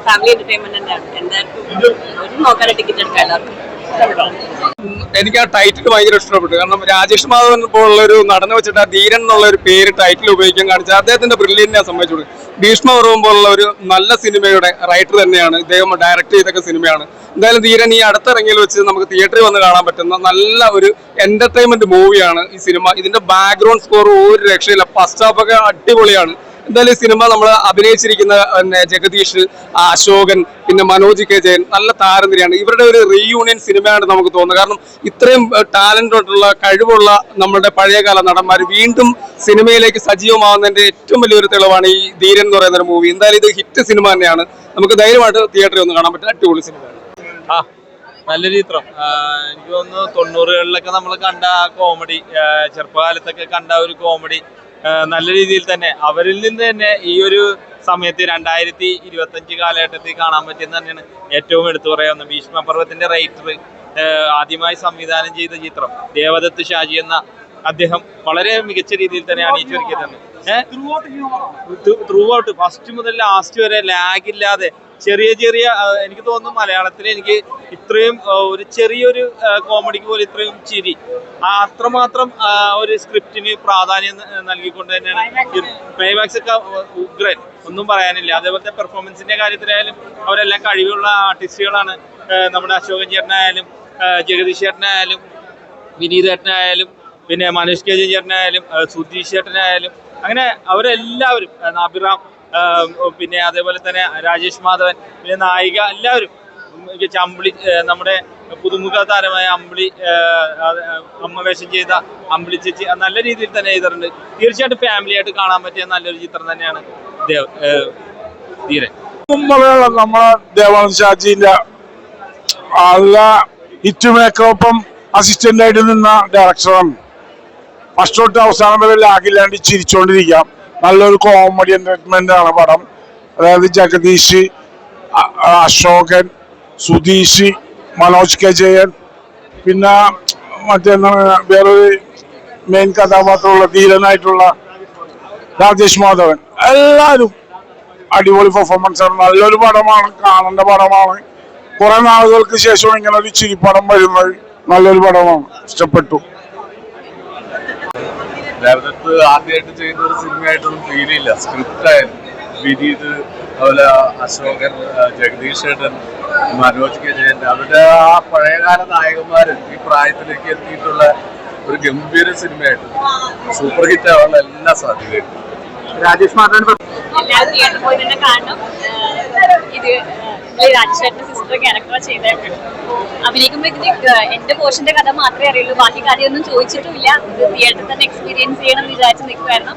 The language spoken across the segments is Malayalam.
ഫാമിലി എന്റർടൈൻമെന്റ് തന്നെയാണ്. എന്തായാലും നോക്കാൻ ടിക്കറ്റ് എടുക്കാം എല്ലാവർക്കും. എനിക്ക് ആ ടൈറ്റിൽ ഭയങ്കര ഇഷ്ടപ്പെട്ടു. കാരണം രാജേഷ് മാധവൻ പോലുള്ള ഒരു നടനെ വെച്ചിട്ട് ആ ധീരൻ എന്നുള്ള ഒരു പേര് ടൈറ്റിൽ ഉപയോഗിക്കാൻ കാണിച്ച അദ്ദേഹത്തിന്റെ ബ്രില്യൻറ്റിനെ സംബന്ധിച്ചു. ഭീഷ്മപർവം പോലുള്ള ഒരു നല്ല സിനിമയുടെ റൈറ്റർ തന്നെയാണ് ഇദ്ദേഹം. ഡയറക്ട് ചെയ്തൊക്കെ സിനിമയാണ്. എന്തായാലും ധീരൻ ഈ അടുത്തിറങ്ങിയിൽ വെച്ച് നമുക്ക് തിയേറ്ററിൽ വന്ന് കാണാൻ പറ്റുന്ന നല്ല ഒരു എന്റർടൈൻമെന്റ് മൂവിയാണ് ഈ സിനിമ. ഇതിന്റെ ബാക്ക്ഗ്രൗണ്ട് സ്കോർ ഒരു രക്ഷയില്ല. ഫസ്റ്റ് ഹാഫ് ഒക്കെ അടിപൊളിയാണ്. എന്തായാലും ഈ സിനിമ നമ്മൾ അഭിനയിച്ചിരിക്കുന്ന ജഗദീഷ്, അശോകൻ, പിന്നെ മനോജ് കെ ജയൻ നല്ല താരനിരയാണ്. ഇവരുടെ ഒരു റീയൂണിയൻ സിനിമയാണ് നമുക്ക് തോന്നുന്നത്. കാരണം ഇത്രയും ടാലന്റോട്ടുള്ള കഴിവുള്ള നമ്മുടെ പഴയകാല നടന്മാർ വീണ്ടും സിനിമയിലേക്ക് സജീവമാവുന്നതിന്റെ ഏറ്റവും വലിയൊരു തെളിവാണ് ഈ ധീരൻ എന്ന് പറയുന്ന ഒരു മൂവി. എന്തായാലും ഇത് ഹിറ്റ് സിനിമ തന്നെയാണ്. നമുക്ക് ധൈര്യമായിട്ട് തിയേറ്ററിൽ ഒന്ന് കാണാൻ പറ്റുന്ന അടിപൊളി സിനിമയാണ്. നല്ലൊരു ചിത്രം. എനിക്ക് തോന്നുന്നു 90കളിലൊക്കെ നമ്മൾ കണ്ട ആ കോമഡി, ചെറുപ്പകാലത്തൊക്കെ കണ്ട ഒരു കോമഡി നല്ല രീതിയിൽ തന്നെ അവരിൽ നിന്ന് തന്നെ ഈ ഒരു സമയത്ത് 2025 കാലഘട്ടത്തിൽ കാണാൻ പറ്റിയെന്ന് തന്നെയാണ് ഏറ്റവും എടുത്തു പറയാവുന്നത്. ഭീഷ്മപർവത്തിന്റെ റൈറ്റർ ആദ്യമായി സംവിധാനം ചെയ്ത ചിത്രം ദേവദത്ത് ഷാജി എന്ന അദ്ദേഹം വളരെ മികച്ച രീതിയിൽ തന്നെ അണിയിച്ചൊരുക്കിയിട്ടുണ്ട്. ത്രൂ ഔട്ട് ഫസ്റ്റ് മുതൽ ലാസ്റ്റ് വരെ ലാഗ് ഇല്ലാതെ ചെറിയ എനിക്ക് തോന്നുന്നു മലയാളത്തിൽ എനിക്ക് ഇത്രയും ഒരു ചെറിയൊരു കോമഡിക്ക് പോലും ഇത്രയും ചിരി അത്രമാത്രം ഒരു സ്ക്രിപ്റ്റിന് പ്രാധാന്യം നൽകിക്കൊണ്ട് തന്നെയാണ്. ക്ലൈമാക്സ് ഒക്കെ ഉഗ്രൻ, ഒന്നും പറയാനില്ല. അതേപോലത്തെ പെർഫോമൻസിന്റെ കാര്യത്തിലായാലും അവരെല്ലാം കഴിവുള്ള ആർട്ടിസ്റ്റുകളാണ്. നമ്മുടെ അശോകൻ ചേട്ടനായാലും ജഗദീഷ് ചേട്ടനായാലും വിനീത് ചേട്ടനായാലും പിന്നെ മനോജ് കെ ചേട്ടനായാലും സുധീഷ് ചേട്ടനായാലും അങ്ങനെ അവരെല്ലാവരും, അഭിറാം, പിന്നെ അതേപോലെ തന്നെ രാജേഷ് മാധവൻ, പിന്നെ നായിക എല്ലാവരും അമ്പിളി, നമ്മുടെ പുതുമുഖ താരമായ അമ്പിളി, അമ്മ വേഷം ചെയ്ത അമ്പിളി ചേച്ചി നല്ല രീതിയിൽ തന്നെ ചെയ്തിട്ടുണ്ട്. തീർച്ചയായിട്ടും ഫാമിലി ആയിട്ട് കാണാൻ പറ്റിയ നല്ലൊരു ചിത്രം തന്നെയാണ് ധീരൻ. നമ്മളെ ദേവാനന്ദ് ഷാജിന്റെ നല്ല ഹിറ്റ് മേക്കോപ്പം അസിസ്റ്റന്റ് ആയിട്ട് നിന്ന ഡയറക്ടറാണ്. ഫസ്റ്റ് തൊട്ട് അവസാനം വരെ ലാഗില്ലാണ്ട് ചിരിച്ചോണ്ടിരിക്കാം. നല്ലൊരു കോമഡി എന്റർടൈൻമെന്റ് ആണ് പടം. അതായത് ജഗദീഷ്, അശോകൻ, സുധീഷ്, മനോജ് കെ ജയൻ, പിന്നെ വേറൊരു മെയിൻ കഥാപാത്രമുള്ള ധീരനായിട്ടുള്ള രാജേഷ് മാധവൻ, എല്ലാവരും അടിപൊളി പെർഫോമൻസ് ആണ്. നല്ലൊരു പടമാണ്, കാണേണ്ട പടമാണ്. കുറെ നാളുകൾക്ക് ശേഷം ഇങ്ങനെ ഒരു ചിരിപ്പടം വരുന്നത് നല്ലൊരു പടമാണ്. ഇഷ്ടപ്പെട്ടു. ദേവദത്ത് ആദ്യമായിട്ട് ചെയ്യുന്ന ഒരു സിനിമയായിട്ടൊന്നും ഫീൽ ചെയ്യില്ല. സ്ക്രിപ്റ്റായാലും വിനീത്, അതുപോലെ അശോകൻ, ജഗദീഷ് ചേട്ടൻ, മനോജ് കെ ജയൻ, അവരുടെ ആ പഴയകാല നായകന്മാർ ഈ പ്രായത്തിലേക്ക് എത്തിയിട്ടുള്ള ഒരു ഗംഭീര സിനിമയായിട്ട് സൂപ്പർ ഹിറ്റ് ആവാനുള്ള എല്ലാ സാധ്യതയും. രാജേഷ് മാധവൻ എല്ലാവരും തിയേറ്ററിൽ പോയി തന്നെ കാണണം. ഇത് രാജേഷ് സിസ്റ്റർ ക്യാരക്ടർ ചെയ്തിട്ടുണ്ട്. അഭിനയിക്കുമ്പോൾ ഇതിന് എന്റെ പോർഷന്റെ കഥ മാത്രമേ അറിയുള്ളൂ. ബാക്കി കഥയൊന്നും ചോദിച്ചിട്ടുമില്ല. ഇത് തിയേറ്ററിൽ തന്നെ എക്സ്പീരിയൻസ് ചെയ്യണം എന്ന് വിചാരിച്ച് നിൽക്കുമായിരുന്നു.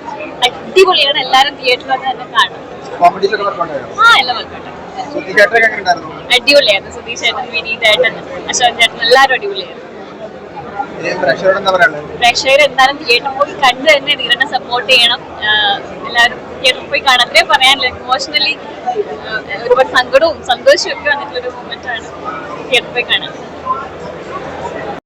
അടിപൊളിയാണ്. എല്ലാവരും തിയേറ്ററിൽ വന്ന് തന്നെ കാണണം. എല്ലാം വർക്കൗട്ട് അടിപൊളിയായിരുന്നു. സുധീഷ് ചേട്ടൻ, വിനീത് ചേട്ടൻ, അശോകൻ ചേട്ടൻ എല്ലാവരും അടിപൊളിയായിരുന്നു. പ്രേക്ഷകർ എന്തായാലും തിയേറ്ററിൽ പോയി കണ്ട് തന്നെ ധീരനെ സപ്പോർട്ട് ചെയ്യണം. എല്ലാവരും തിയേറ്ററിൽ പോയി കാണാൻ. അത്രയും പറയാനില്ല. ഇമോഷണലി ഒരുപാട് സങ്കടവും സന്തോഷവും ഒക്കെ വന്നിട്ടുള്ളൊരു മൊമെന്റ് ആണ് തിയേറ്ററിൽ പോയി കാണാൻ.